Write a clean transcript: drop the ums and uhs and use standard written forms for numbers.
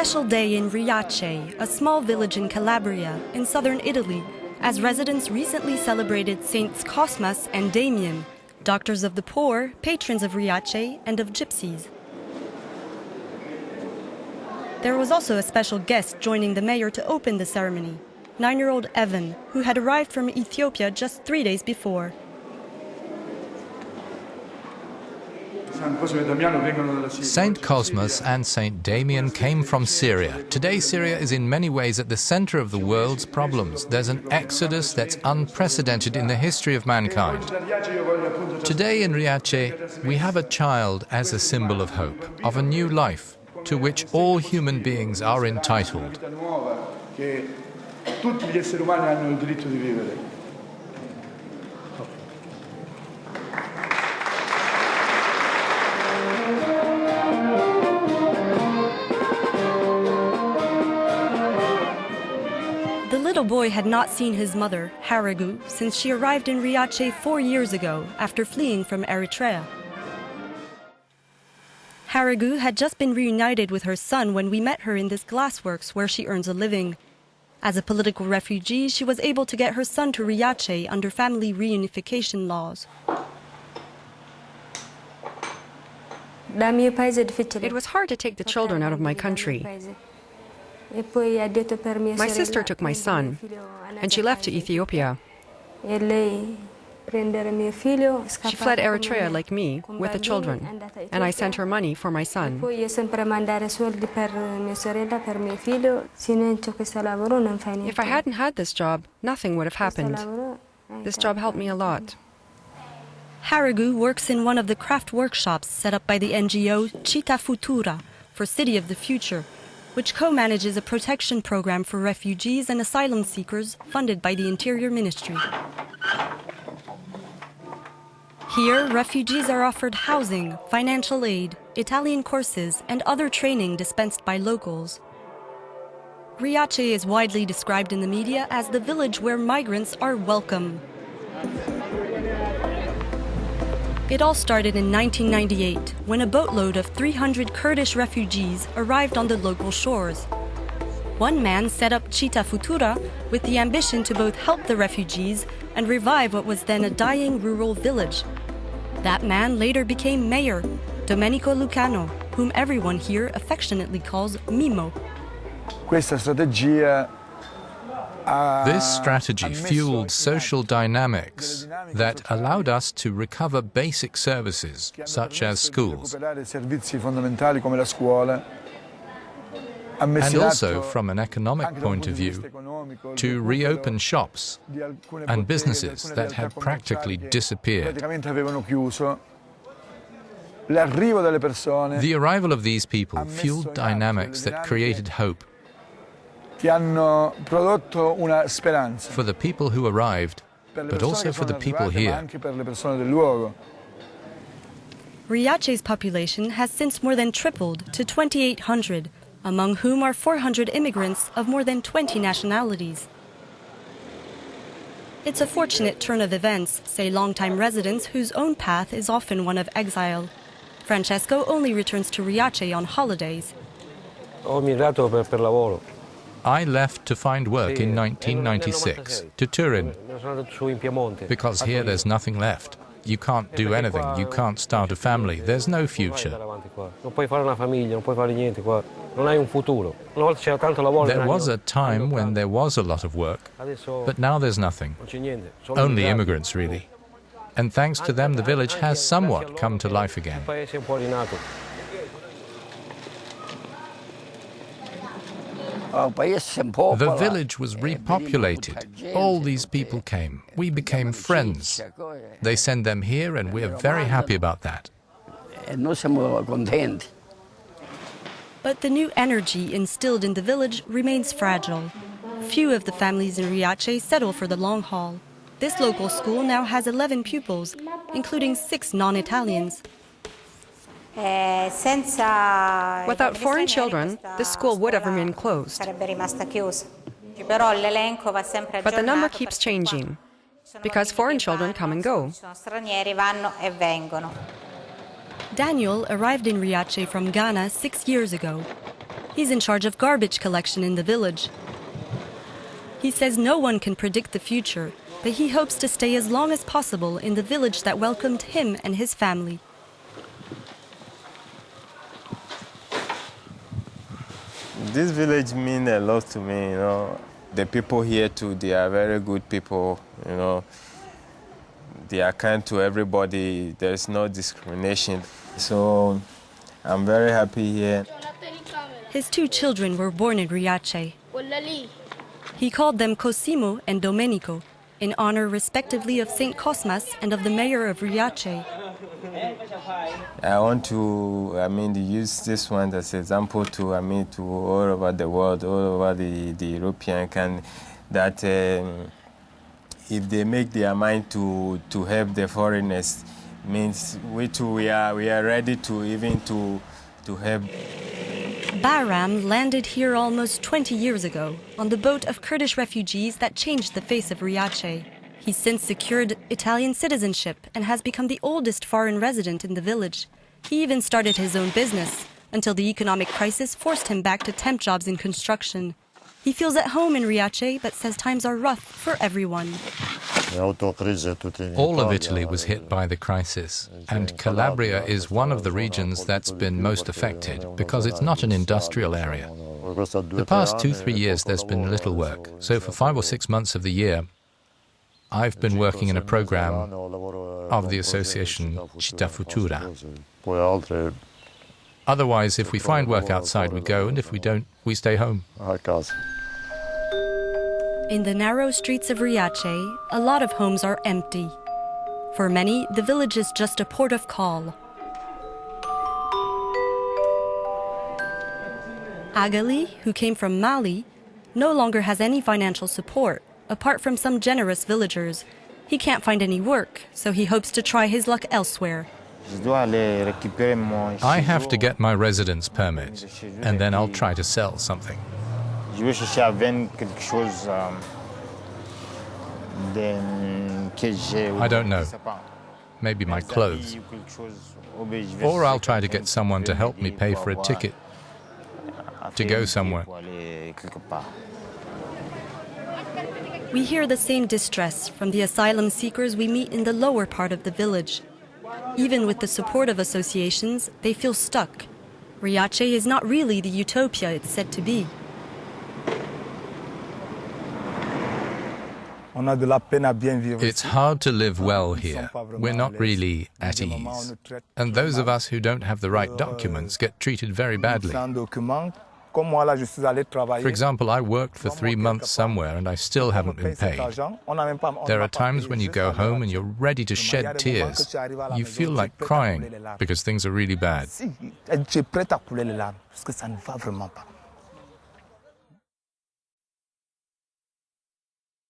special day in Riace, a small village in Calabria, in southern Italy, as residents recently celebrated Saints Cosmas and Damian, doctors of the poor, patrons of Riace and of gypsies. There was also a special guest joining the mayor to open the ceremony, 9-year-old Evan, who had arrived from Ethiopia just 3 days before. Saint Cosmas and Saint Damian came from Syria. Today, Syria is in many ways at the center of the world's problems. There's an exodus that's unprecedented in the history of mankind. Today in Riace, we have a child as a symbol of hope, of a new life, to which all human beings are entitled. The little boy had not seen his mother, Haragu, since she arrived in Riace 4 years ago after fleeing from Eritrea. Haragu had just been reunited with her son when we met her in this glassworks where she earns a living. As a political refugee, she was able to get her son to Riace under family reunification laws. It was hard to take the children out of my country. My sister took my son, and she left to Ethiopia. She fled Eritrea like me, with the children, and I sent her money for my son. If I hadn't had this job, nothing would have happened. This job helped me a lot. Haragu works in one of the craft workshops set up by the NGO Città Futura for City of the Future, which co-manages a protection program for refugees and asylum seekers funded by the Interior Ministry. Here, refugees are offered housing, financial aid, Italian courses, and other training dispensed by locals. Riace is widely described in the media as the village where migrants are welcome. It all started in 1998, when a boatload of 300 Kurdish refugees arrived on the local shores. One man set up Città Futura with the ambition to both help the refugees and revive what was then a dying rural village. That man later became mayor, Domenico Lucano, whom everyone here affectionately calls Mimo. This strategy fueled social dynamics that allowed us to recover basic services, such as schools, and also, from an economic point of view, to reopen shops and businesses that had practically disappeared. The arrival of these people fueled dynamics that created hope for the people who arrived, but also for the people here. Riace's population has since more than tripled to 2,800, among whom are 400 immigrants of more than 20 nationalities. It's a fortunate turn of events, say longtime residents whose own path is often one of exile. Francesco only returns to Riace on holidays. I left to find work in 1996, to Turin, because here there's nothing left. You can't do anything, you can't start a family, there's no future. There was a time when there was a lot of work, but now there's nothing. Only immigrants, really. And thanks to them, the village has somewhat come to life again. The village was repopulated. All these people came. We became friends. They send them here, and we're very happy about that. But the new energy instilled in the village remains fragile. Few of the families in Riace settle for the long haul. This local school now has 11 pupils, including 6 non-Italians. Without foreign children, this school would have remained closed. But the number keeps changing, because foreign children come and go. Daniel arrived in Riace from Ghana 6 years ago. He's in charge of garbage collection in the village. He says no one can predict the future, but he hopes to stay as long as possible in the village that welcomed him and his family. This village means a lot to me, you know. The people here too, they are very good people, you know. They are kind to everybody. There's no discrimination. So I'm very happy here. His 2 children were born in Riace. He called them Cosimo and Domenico, in honor respectively of Saint Cosmas and of the mayor of Riace. I want to, use this one as an example to all over the world, all over the European can, that if they make their mind to help the foreigners, means we too we are ready to even to help. Bahram landed here almost 20 years ago on the boat of Kurdish refugees that changed the face of Riace. He's since secured Italian citizenship and has become the oldest foreign resident in the village. He even started his own business until the economic crisis forced him back to temp jobs in construction. He feels at home in Riace, but says times are rough for everyone. All of Italy was hit by the crisis, and Calabria is one of the regions that's been most affected because it's not an industrial area. The past 2-3 years there's been little work, so for 5 or 6 months of the year I've been working in a program of the association Città Futura. Otherwise, if we find work outside, we go, and if we don't, we stay home. In the narrow streets of Riace, a lot of homes are empty. For many, the village is just a port of call. Agali, who came from Mali, no longer has any financial support, apart from some generous villagers. He can't find any work, so he hopes to try his luck elsewhere. I have to get my residence permit, and then I'll try to sell something. I don't know. Maybe my clothes. Or I'll try to get someone to help me pay for a ticket to go somewhere. We hear the same distress from the asylum seekers we meet in the lower part of the village. Even with the support of associations, they feel stuck. Riace is not really the utopia it's said to be. It's hard to live well here. We're not really at ease. And those of us who don't have the right documents get treated very badly. For example, I worked for 3 months somewhere and I still haven't been paid. There are times when you go home and you're ready to shed tears. You feel like crying because things are really bad.